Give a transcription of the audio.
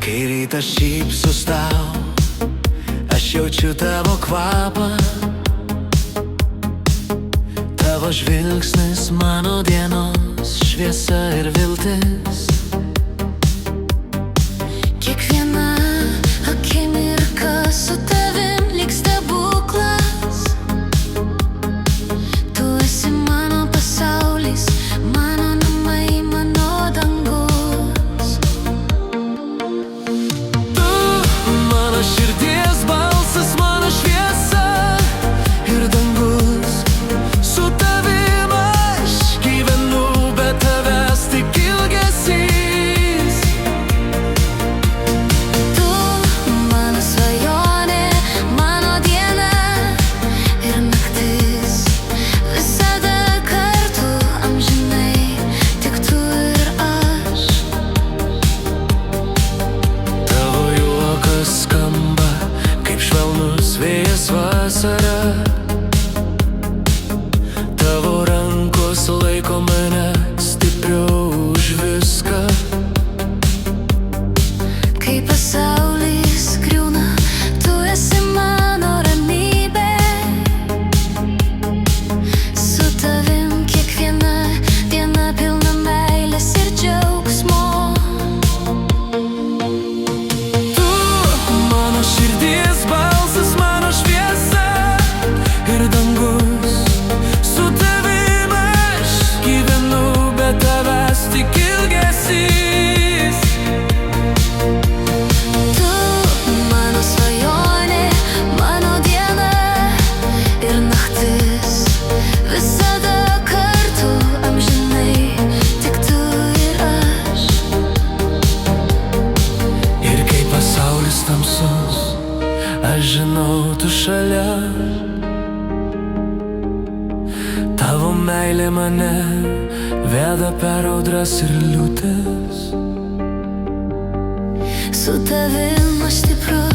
Kai rytą šypsus tau, aš jaučiu tavo kvapą. Tavo žvilgsnis mano dienos šviesa ir viltis. Kiekviena akimirka su tavim lyg stebuklas. Tu esi mano pasaulis, mano namai, mano dangus. Tu mano širdies balsas, mano šviesa ir dangus. Su tavim aš gyvenu, bet tavęs tik ilgesys. Tu mano svajonė, mano diena ir naktis. Visada kartu amžinai, tik tu ir aš. Tavo juokas skamba kaip švelnus vėjas vasarą. Tavo rankos laiko mane stipriau už viską. Kai pasaulis griūna, tu esi mano ramybė. Su tavim kiekviena diena pilna meilės ir džiaugsmo. Tu mano širdies balsas, mano šviesa ir dangus. Su tavim aš gyvenu, bet tavęs tik ilgesys. Tu mano svajonė, mano diena ir naktis. Visada kartu amžinai, tik tu ir aš. Ir kai pasaulis tamsus, aš žinau, tu šalia. Tavo meilė mane veda per audras ir liūtis. Su tavim aš stiprus.